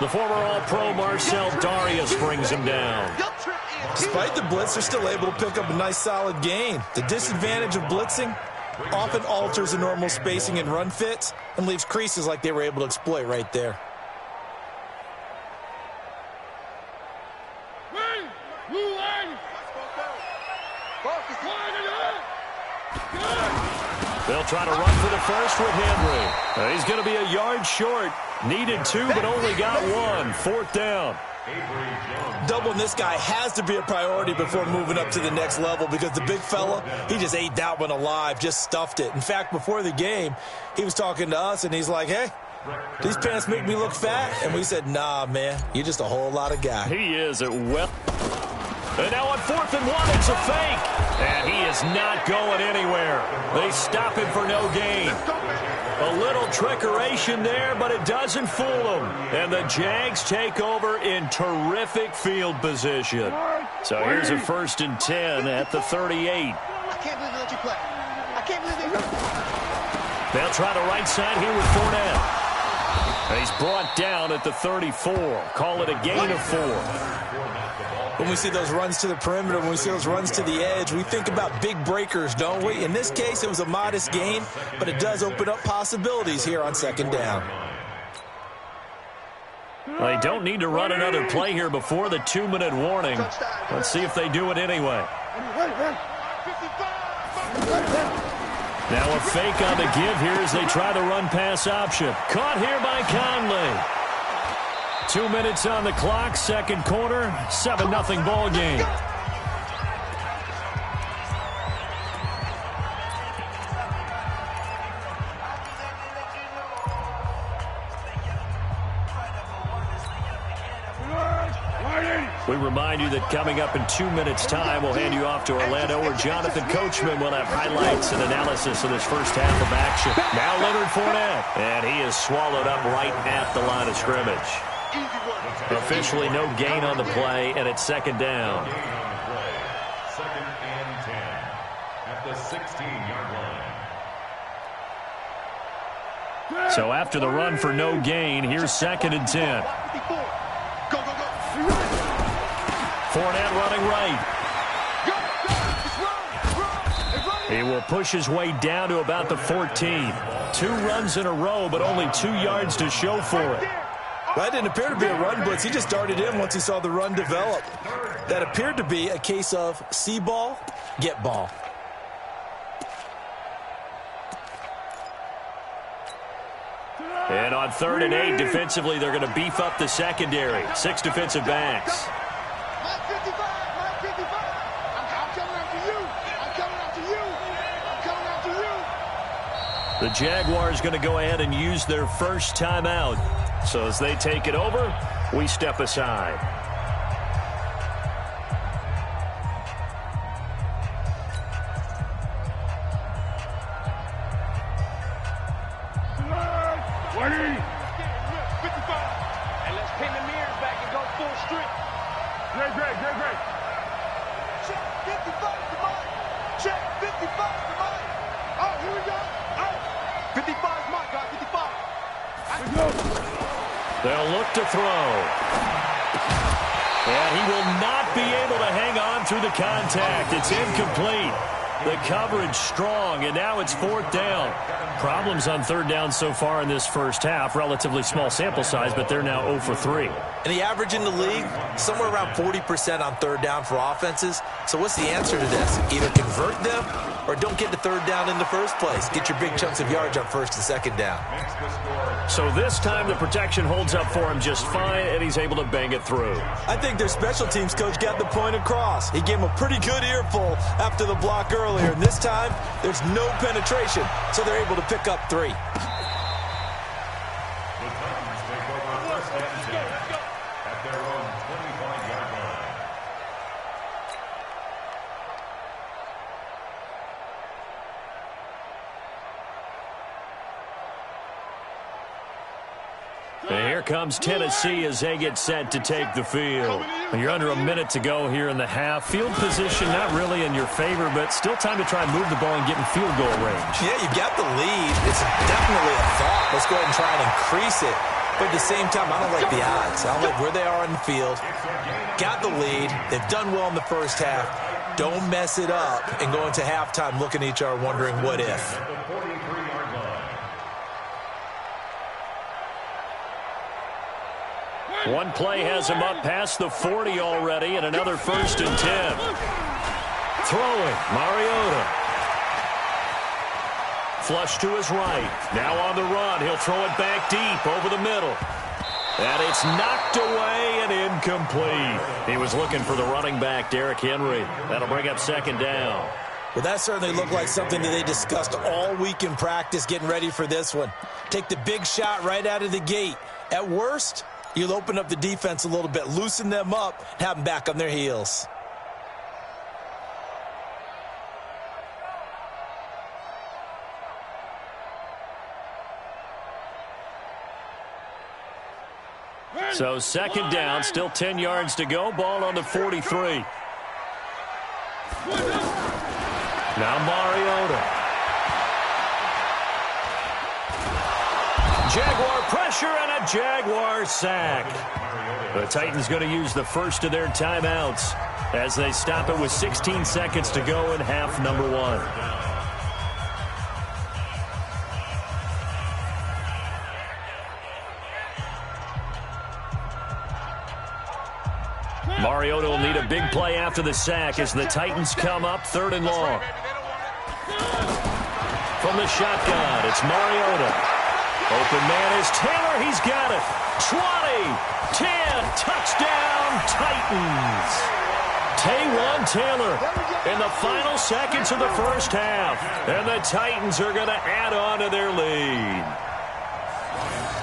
The former All-Pro Marcel Darius brings him down. Despite the blitz, they're still able to pick up a nice solid gain. The disadvantage of blitzing often alters the normal spacing and run fits and leaves creases like they were able to exploit right there. They'll try to run for the first with Henry. He's going to be a yard short. Needed 2, but only got 1. 4th down. Doubling this guy has to be a priority before moving up to the next level because the big fella, he just ate that one alive, just stuffed it. In fact, before the game, he was talking to us, and he's like, hey, these pants make me look fat. And we said, nah, man, you're just a whole lot of guy. He is at well. And now on 4th and 1, it's a fake. And he is not going anywhere. They stop him for no gain. A little trickeration there, but it doesn't fool them. And the Jags take over in terrific field position. So here's a 1st and 10 at the 38. I can't believe they let you play. I can't believe they... They'll try the right side here with Fournette. And he's brought down at the 34. Call it a gain of 4. When we see those runs to the perimeter, when we see those runs to the edge, we think about big breakers, don't we? In this case, it was a modest gain, but it does open up possibilities here on 2nd down. Well, they don't need to run another play here before the 2-minute warning. Let's see if they do it anyway. Now a fake on the give here as they try the run-pass option. Caught here by Conley. 2 minutes on the clock, 2nd quarter, 7-0 ball game. We remind you that coming up in 2 minutes' time, we'll hand you off to Orlando, where Jonathan Coachman will have highlights and analysis of this first half of action. Now Leonard Fournette, and he is swallowed up right at the line of scrimmage. Officially no gain on the play, and it's 2nd down. 2nd and 10 at the 16-yard line. So after the run for no gain, here's 2nd and 10. Fournette running right. He will push his way down to about the 14. 2 runs in a row, but only 2 yards to show for it. That didn't appear to be a run blitz. He just darted in once he saw the run develop. That appeared to be a case of see ball, get ball. And on 3rd and 8, defensively, they're going to beef up the secondary. 6 defensive backs. The Jaguars going to go ahead and use their first timeout. So as they take it over, we step aside. And let's pin the mirrors back and go full street. Great. Check 55 to mine. Check 55 to mine. Oh, here we go. Oh, 55 is mine, guys. 55. They'll look to throw. And he will not be able to hang on through the contact. It's incomplete. The coverage strong, and now it's 4th down. Problems on 3rd down so far in this first half. Relatively small sample size, but they're now 0 for 3. And the average in the league, somewhere around 40% on 3rd down for offenses. So what's the answer to this? Either convert them or don't get to 3rd down in the first place. Get your big chunks of yards on 1st and 2nd down. So this time the protection holds up for him just fine, and he's able to bang it through. I think their special teams coach got the point across. He gave him a pretty good earful after the block earlier. And this time, there's no penetration, so they're able to pick up 3. The Titans take over 1st and 10 at their own 25-yard line. And here comes Tennessee as they get set to take the field. You're under a minute to go here in the half. Field position not really in your favor, but still time to try and move the ball and get in field goal range. Yeah, you've got the lead. It's definitely a thought. Let's go ahead and try and increase it. But at the same time, I don't like the odds. I don't like where they are on the field. Got the lead. They've done well in the first half. Don't mess it up and go into halftime looking at each other wondering what if. One play has him up past the 40 already, and another 1st and 10. Throwing, Mariota. Flush to his right. Now on the run. He'll throw it back deep over the middle. And it's knocked away and incomplete. He was looking for the running back, Derrick Henry. That'll bring up 2nd down. Well, that certainly looked like something that they discussed all week in practice getting ready for this one. Take the big shot right out of the gate. At worst, you'll open up the defense a little bit, loosen them up, and have them back on their heels. So 2nd down, still 10 yards to go. Ball on the 43. Now Mariota. Jaguar pressure and a Jaguar sack. The Titans going to use the first of their timeouts as they stop it with 16 seconds to go in half number 1. Mariota will need a big play after the sack as the Titans come up 3rd and long. From the shotgun, it's Mariota. Open man is Taylor. He's got it. 20, 10, touchdown, Titans. Taywan Taylor in the final seconds of the first half. And the Titans are going to add on to their lead.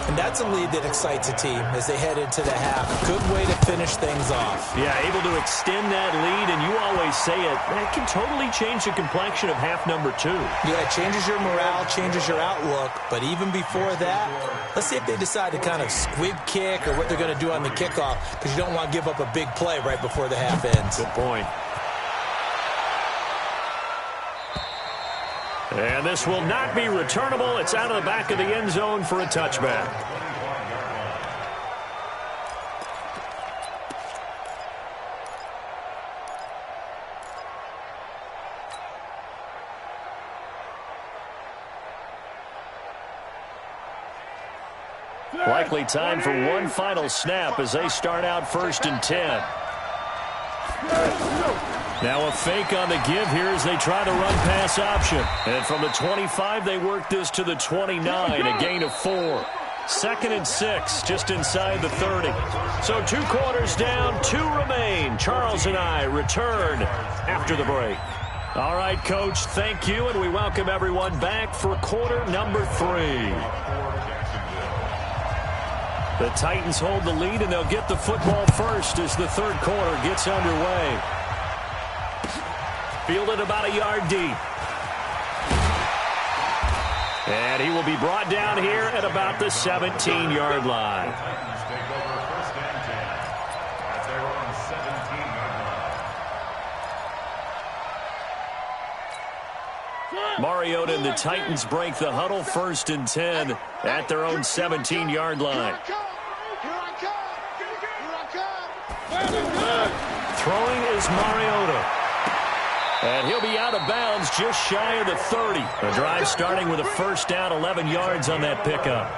And that's a lead that excites a team as they head into the half. Good way to finish things off. Yeah, able to extend that lead, and you always say it, that can totally change the complexion of half number 2. Yeah, it changes your morale, changes your outlook. But even before that, let's see if they decide to kind of squib kick or what they're going to do on the kickoff, because you don't want to give up a big play right before the half ends. Good point. And this will not be returnable. It's out of the back of the end zone for a touchback. Likely time for one final snap as they start out 1st and 10. Now a fake on the give here as they try the run-pass option. And from the 25, they work this to the 29, a gain of 4. 2nd and 6, just inside the 30. So 2 quarters down, 2 remain. Charles and I return after the break. All right, Coach, thank you, and we welcome everyone back for quarter number 3. The Titans hold the lead, and they'll get the football first as the 3rd quarter gets underway. Fielded about a yard deep. And he will be brought down here at about the 17-yard line. Mariota and the Titans break the huddle 1st and 10 at their own 17-yard line. Throwing is Mariota. And he'll be out of bounds just shy of the 30. The drive starting with a 1st down, 11 yards on that pickup.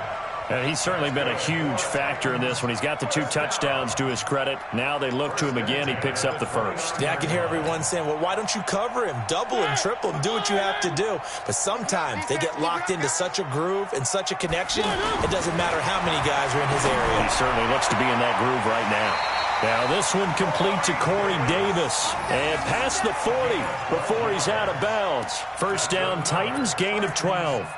And he's certainly been a huge factor in this one. He's got the 2 touchdowns to his credit. Now they look to him again. He picks up the 1st. Yeah, I can hear everyone saying, well, why don't you cover him? Double him, triple him, do what you have to do. But sometimes they get locked into such a groove and such a connection, it doesn't matter how many guys are in his area. He certainly looks to be in that groove right now. Now this one complete to Corey Davis. And past the 40 before he's out of bounds. 1st down, Titans, gain of 12.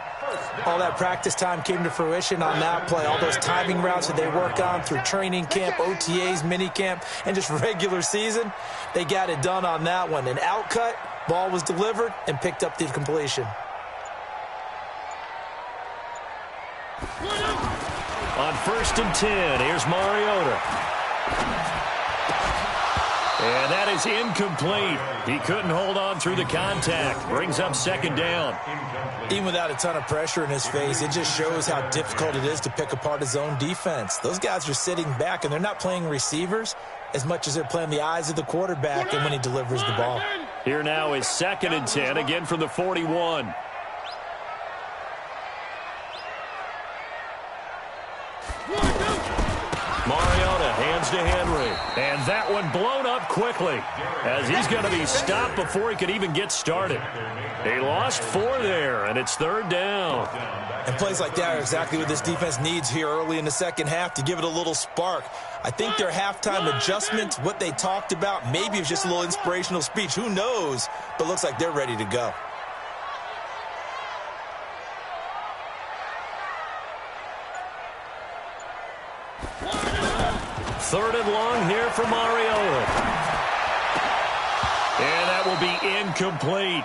All that practice time came to fruition on that play. All those timing routes that they work on through training camp, OTAs, minicamp, and just regular season, they got it done on that one. An outcut, ball was delivered, and picked up the completion. On 1st and 10, here's Mariota. And that is incomplete. He couldn't hold on through the contact. Brings up second down. Even without a ton of pressure in his face, it just shows how difficult it is to pick apart his own defense. Those guys are sitting back, and they're not playing receivers as much as they're playing the eyes of the quarterback and when he delivers the ball. Here now is 2nd and 10, again from the 41. Mariota hands to Henry. And that one blown up quickly as he's going to be stopped before he could even get started. He lost 4 there, and it's 3rd down. And plays like that are exactly what this defense needs here early in the second half to give it a little spark. I think their halftime adjustments, what they talked about, maybe it's just a little inspirational speech. Who knows? But looks like they're ready to go. Third and long here for Mariota. And that will be incomplete.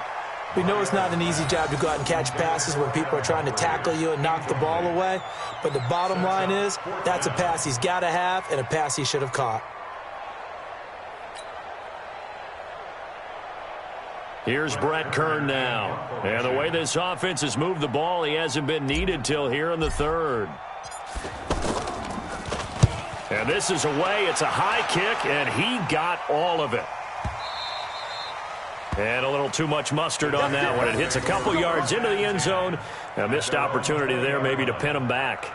We know it's not an easy job to go out and catch passes when people are trying to tackle you and knock the ball away. But the bottom line is, that's a pass he's got to have and a pass he should have caught. Here's Brett Kern now. And the way this offense has moved the ball, he hasn't been needed till here in the 3rd. And this is away. It's a high kick, and he got all of it. And a little too much mustard on that one. It hits a couple yards into the end zone. A missed opportunity there maybe to pin him back.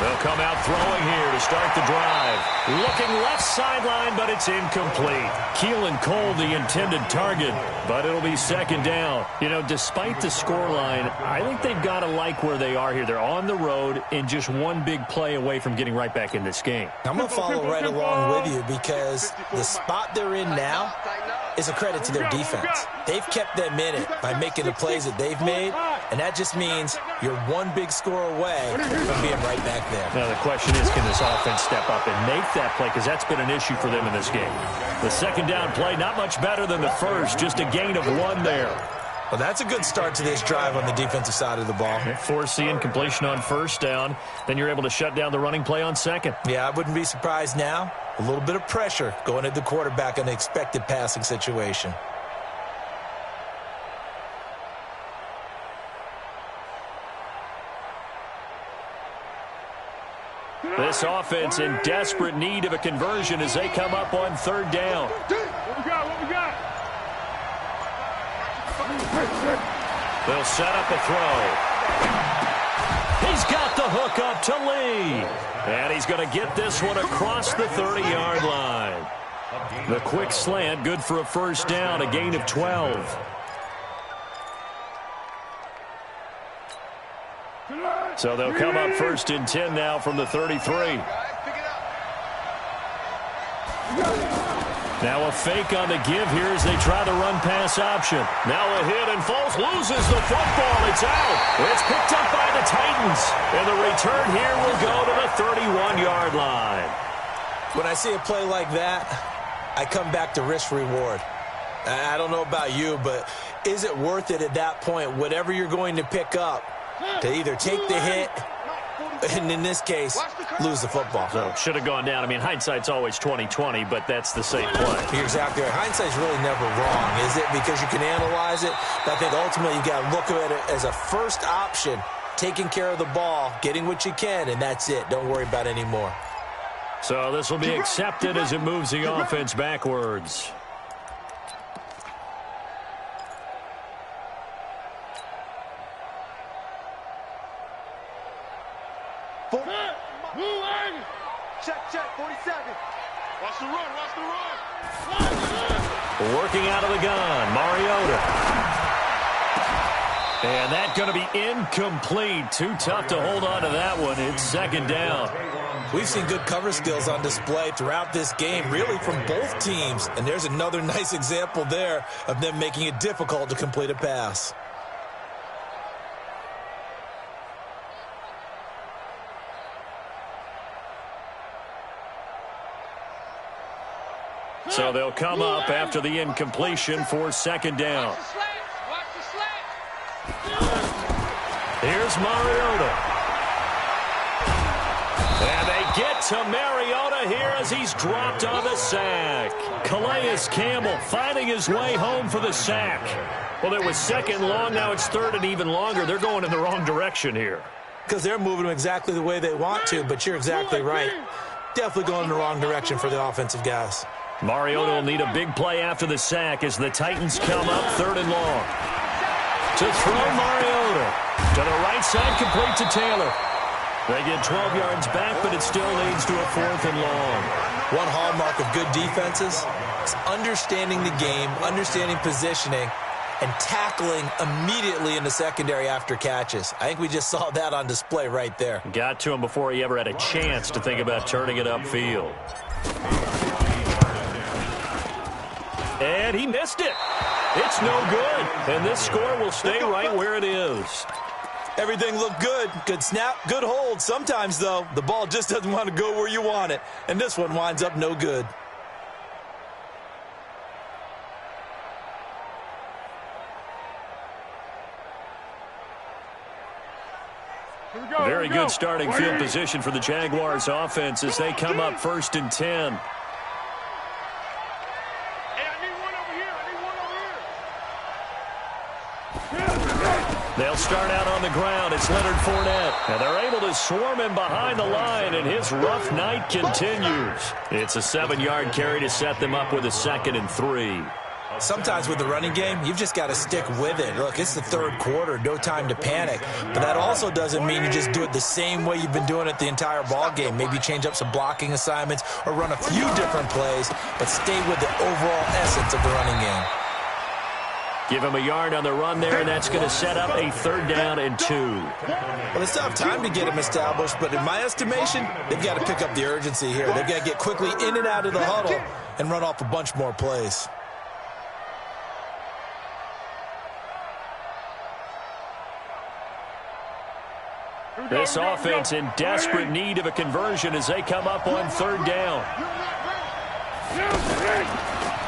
They'll come out throwing here to start the drive. Looking left sideline, but it's incomplete. Keelan Cole, the intended target, but it'll be 2nd down. You know, despite the scoreline, I think they've got to like where they are here. They're on the road and just one big play away from getting right back in this game. I'm going to follow right along with you because the spot they're in now is a credit to their defense. They've kept them in it by making the plays that they've made, and that just means you're one big score away from being right back there. Now the question is, can this offense step up and make that play? Because that's been an issue for them in this game. The 2nd down play, not much better than the first, just a gain of 1 there. Well, that's a good start to this drive on the defensive side of the ball. Force the incompletion on 1st down. Then you're able to shut down the running play on 2nd. Yeah, I wouldn't be surprised now. A little bit of pressure going at the quarterback in an expected passing situation. This offense in desperate need of a conversion as they come up on 3rd down. What we got? What we got? They'll set up a throw. He's got the hook up to Lee. And he's going to get this one across the 30-yard line. The quick slant, good for a 1st down, a gain of 12. So they'll come up 1st and 10 now from the 33. Now a fake on the give here as they try the run-pass option. Now a hit, and Foles loses the football. It's out. It's picked up by the Titans. And the return here will go to the 31-yard line. When I see a play like that, I come back to risk-reward. I don't know about you, but is it worth it at that point, whatever you're going to pick up, to either take the hit and, in this case, lose the football? So should have gone down. I mean, hindsight's always 20/20, but that's the same play. You're exactly right. Hindsight's really never wrong, is it? Because you can analyze it. But I think ultimately you got to look at it as a first option, taking care of the ball, getting what you can, and that's it. Don't worry about any more. So this will be accepted as it moves the offense backwards. Check, 47. Watch the run. Working out of the gun, Mariota. And that's going to be incomplete. Too tough to hold on to that one. It's second down. We've seen good cover skills on display throughout this game, really from both teams. And there's another nice example there of them making it difficult to complete a pass. So they'll come up after the incompletion for second down. Here's Mariota. And they get to Mariota here as he's dropped on the sack. Calais Campbell finding his way home for the sack. Well, it was second long. Now it's third and even longer. They're going in the wrong direction here. Because they're moving them exactly the way they want to, but you're exactly right. Definitely going in the wrong direction for the offensive guys. Mariota will need a big play after the sack as the Titans come up third and long. To throw Mariota. To the right side, complete to Taylor. They get 12 yards back, but it still leads to a fourth and long. One hallmark of good defenses is understanding the game, understanding positioning, and tackling immediately in the secondary after catches. I think we just saw that on display right there. Got to him before he ever had a chance to think about turning it upfield. And he missed it. It's no good. And this score will stay right where it is. Everything looked good. Good snap, good hold. Sometimes, though, the ball just doesn't want to go where you want it. And this one winds up no good. Very good starting field position for the Jaguars offense as they come up first and 10. They'll start out on the ground. It's Leonard Fournette. And they're able to swarm him behind the line, and his rough night continues. It's a 7-yard carry to set them up with a 2nd and 3. Sometimes with the running game, you've just got to stick with it. Look, it's the third quarter, no time to panic. But that also doesn't mean you just do it the same way you've been doing it the entire ball game. Maybe change up some blocking assignments or run a few different plays, but stay with the overall essence of the running game. Give him a yard on the run there, and that's going to set up a 3rd down and 2. Well, they still have time to get him established, but in my estimation, they've got to pick up the urgency here. They've got to get quickly in and out of the huddle and run off a bunch more plays. This offense in desperate need of a conversion as they come up on 3rd down.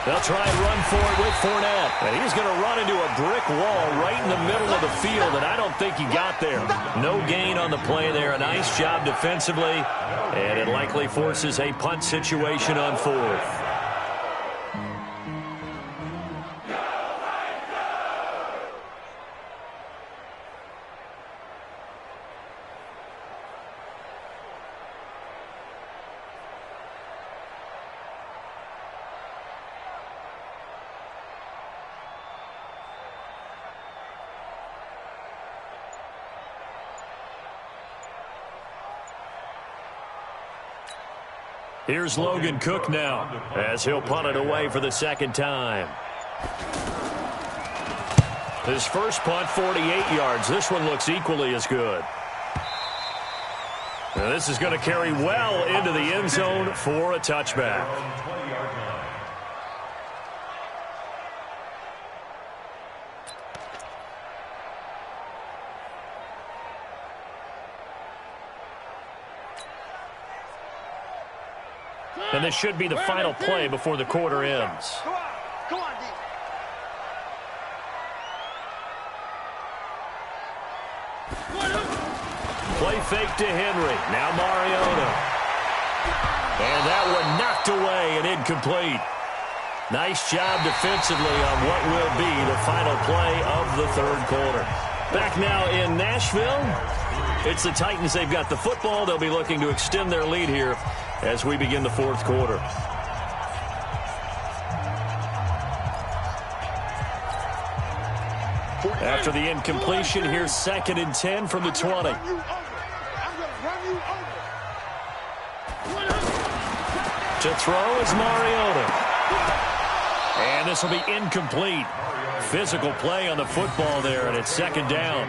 They'll try and run for it with Fournette. And he's going to run into a brick wall right in the middle of the field, and I don't think he got there. No gain on the play there. A nice job defensively, and it likely forces a punt situation on 4th. Here's Logan Cook now as he'll punt it away for the 2nd time. His first punt, 48 yards. This one looks equally as good. Now this is going to carry well into the end zone for a touchback. And this should be the final play before the quarter ends. Come on, D. Play fake to Henry. Now Mariota. And that one knocked away and incomplete. Nice job defensively on what will be the final play of the 3rd quarter. Back now in Nashville. It's the Titans. They've got the football. They'll be looking to extend their lead here as we begin the 4th quarter. After the incompletion, here's 2nd and 10 from the 20. To throw is Mariota. And this will be incomplete. physical play on the football there, and it's second down.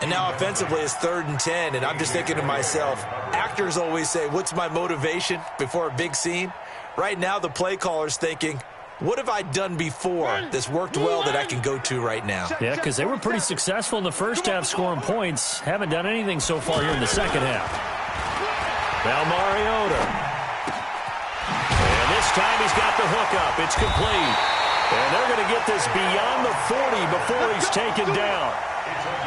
And now offensively it's 3rd and 10, and I'm just thinking to myself, actors always say, what's my motivation before a big scene? Right now the play caller's thinking, what have I done before that's worked well that I can go to right now? Yeah, because they were pretty successful in the first half scoring points. Haven't done anything so far here in the second half. Now Mariota. And this time he's got the hook up. It's complete. And they're going to get this beyond the 40 before he's taken down.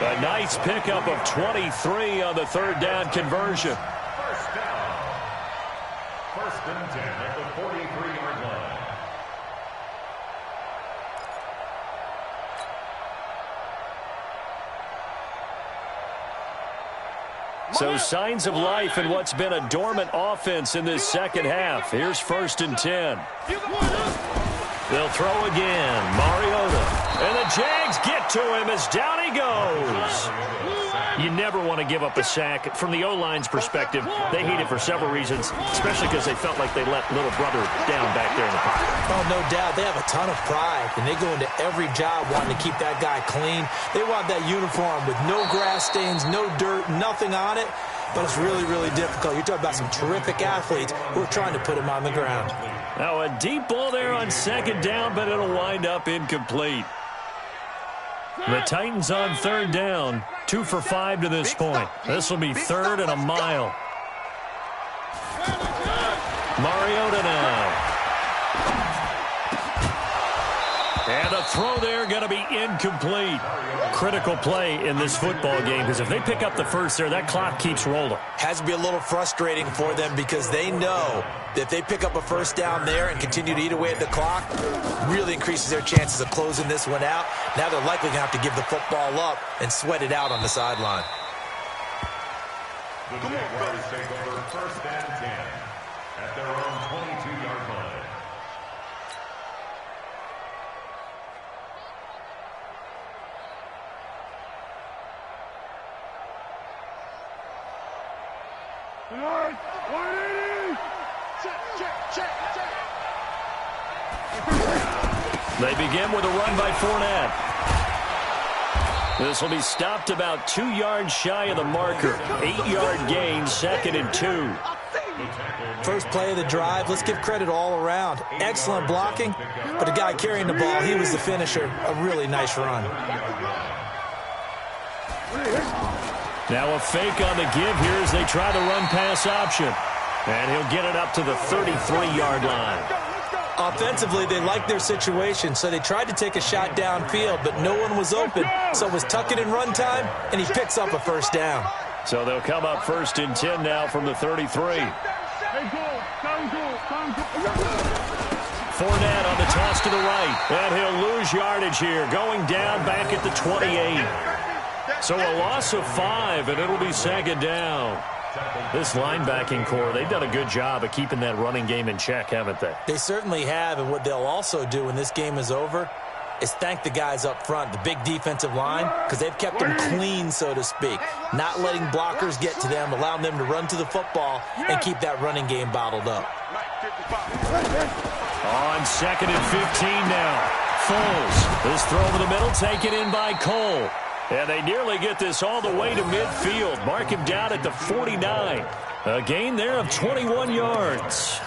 A nice pickup of 23 on the 3rd down conversion. First down. 1st and 10 at the 43-yard line. So signs of life in what's been a dormant offense in this second half. Here's 1st and 10. They'll throw again. Mariota. And the Jags get to him as down he goes. You never want to give up a sack. From the O-line's perspective, they hate it for several reasons, especially because they felt like they let little brother down back there in the pocket. Oh, no doubt. They have a ton of pride, and they go into every job wanting to keep that guy clean. They want that uniform with no grass stains, no dirt, nothing on it. But it's really, really difficult. You're talking about some terrific athletes who are trying to put him on the ground. Now a deep ball there on 2nd down, but it'll wind up incomplete. The Titans on 3rd down, 2 for 5 to this point. This will be 3rd and a mile. Mariota now. And a throw there going to be incomplete. Critical play in this football game, because if they pick up the first there, that clock keeps rolling. Has to be a little frustrating for them because they know that if they pick up a 1st down there and continue to eat away at the clock, really increases their chances of closing this one out. Now they're likely going to have to give the football up and sweat it out on the sideline. The Jaguars take over 1st and 10 at their own 22-yard line. Tonight, 180! Check. They begin with a run by Fournette. This will be stopped about 2 yards shy of the marker. 8-yard gain, 2nd and 2. First play of the drive, let's give credit all around. Excellent blocking, but the guy carrying the ball, he was the finisher. A really nice run. Now a fake on the give here as they try the run-pass option. And he'll get it up to the 33-yard line. Offensively, they liked their situation, so they tried to take a shot downfield, but no one was open. So it was tuck it in run time, and he picks up a 1st down. So they'll come up 1st and 10 now from the 33. Fournette on the toss to the right. And he'll lose yardage here, going down back at the 28. So a loss of 5, and it'll be 2nd down. This linebacking core, they've done a good job of keeping that running game in check, haven't they? They certainly have, and what they'll also do when this game is over is thank the guys up front, the big defensive line, because they've kept them clean, so to speak. Not letting blockers get to them, allowing them to run to the football and keep that running game bottled up. On 2nd and 15 now. Foles. This throw over the middle taken in by Cole. And they nearly get this all the way to midfield. Mark him down at the 49. A gain there of 21 yards.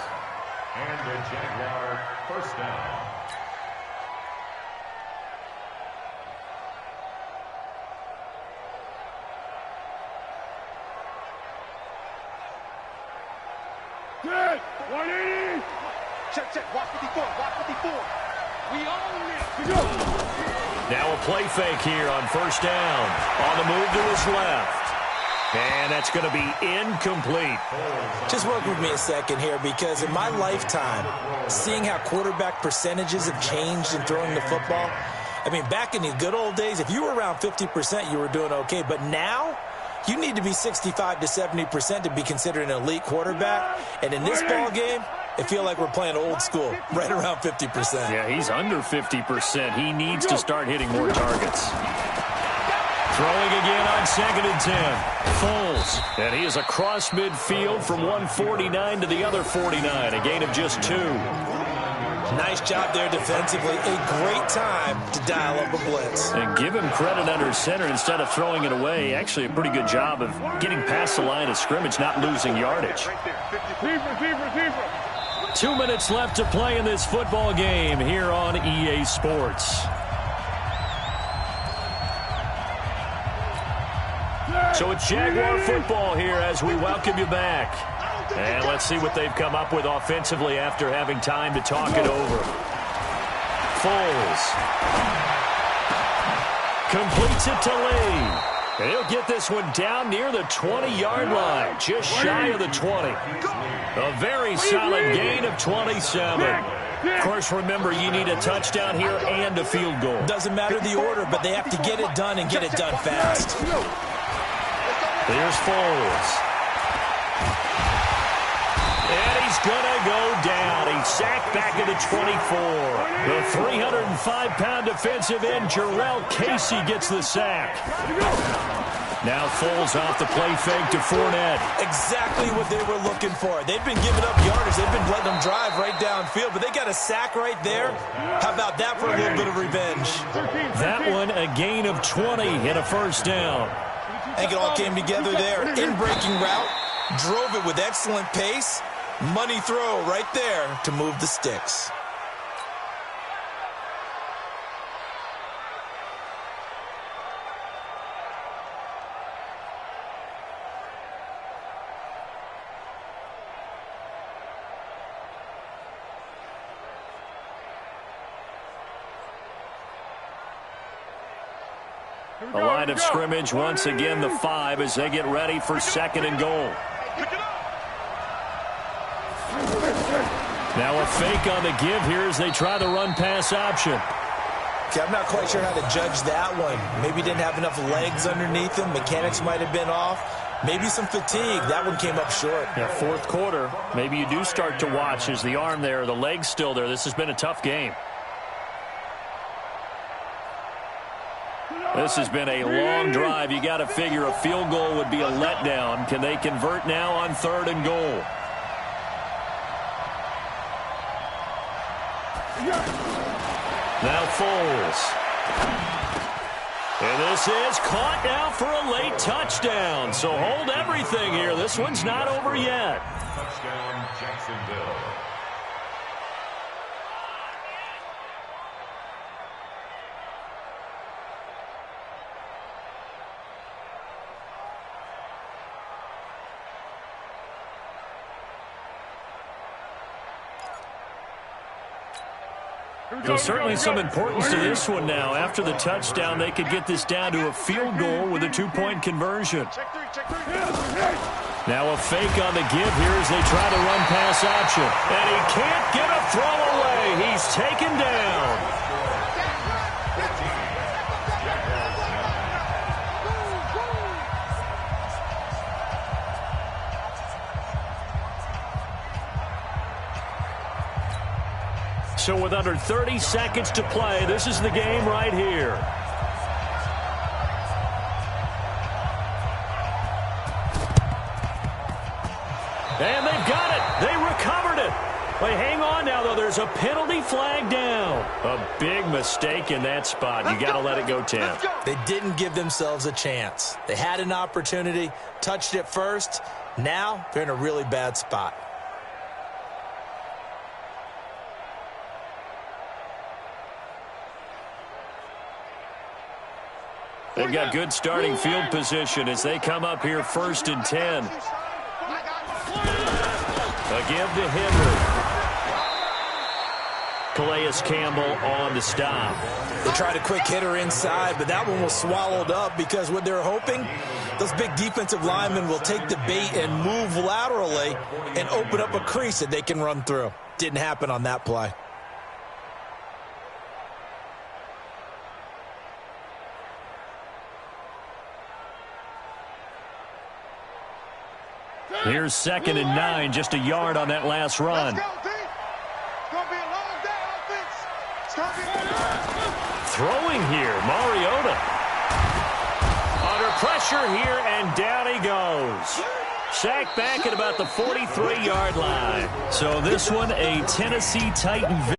And the Jaguar 1st down. Good! 180! Check. Watch 54. We own it. We go. Now a play fake here on 1st down. On the move to his left. And that's going to be incomplete. Just work with me a second here, because in my lifetime, seeing how quarterback percentages have changed in throwing the football, I mean, back in the good old days, if you were around 50%, you were doing okay. But now, you need to be 65 to 70% to be considered an elite quarterback. And in this ball game, I feel like we're playing old school, right around 50%. Yeah, he's under 50%. He needs to start hitting more targets. Throwing again on 2nd and 10. Foles. And he is across midfield from 149 to the other 49. A gain of just 2. Nice job there defensively. A great time to dial up a blitz. And give him credit under center instead of throwing it away. Actually, a pretty good job of getting past the line of scrimmage, not losing yardage. 2 minutes left to play in this football game here on EA Sports. So it's Jaguar football here as we welcome you back. And let's see what they've come up with offensively after having time to talk it over. Foles completes it to Lee. And he'll get this one down near the 20-yard line, just shy of the 20. A very solid gain of 27. Of course, remember, you need a touchdown here and a field goal. Doesn't matter the order, but they have to get it done and get it done fast. Here's Foles. And he's going to go down. He's sacked back at the 24. The 305-pound defensive end, Jarrell Casey, gets the sack. Now Foles off the play fake to Fournette. Exactly what they were looking for. They've been giving up yardage. They've been letting them drive right downfield, but they got a sack right there. How about that for a little bit of revenge? That one, a gain of 20 and a first down. I think it all came together there. In-breaking route, drove it with excellent pace. Money throw right there to move the sticks. A line of scrimmage once again, the 5 as they get ready for second and goal. Now a fake on the give here as they try the run-pass option. Okay, I'm not quite sure how to judge that one. Maybe didn't have enough legs underneath him. Mechanics might have been off. Maybe some fatigue. That one came up short. Yeah, fourth quarter. Maybe you do start to watch. Is the arm there, the leg's still there? This has been a tough game. This has been a long drive. You got to figure a field goal would be a letdown. Can they convert now on third and goal? Now Foles. And this is caught now for a late touchdown. So hold everything here. This one's not over yet. Touchdown, Jacksonville. Well, certainly some importance to this one now. After the touchdown, they could get this down to a field goal with a 2-point conversion. Now a fake on the give here as they try the run-pass option. And he can't get a throw away. He's taken down. So with under 30 seconds to play, this is the game right here. And they've got it. They recovered it. They hang on now, though. There's a penalty flag down. A big mistake in that spot. You got to let it go 10. They didn't give themselves a chance. They had an opportunity, touched it first. Now they're in a really bad spot. They've got good starting field position as they come up here 1st and 10. A give to Henry. Calais Campbell on the stop. They tried a quick hitter inside, but that one was swallowed up because what they're hoping, those big defensive linemen will take the bait and move laterally and open up a crease that they can run through. Didn't happen on that play. Here's 2nd and 9, just a yard on that last run. Throwing here, Mariota. Under pressure here, and down he goes. Sacked back at about the 43-yard line. So this one, a Tennessee Titan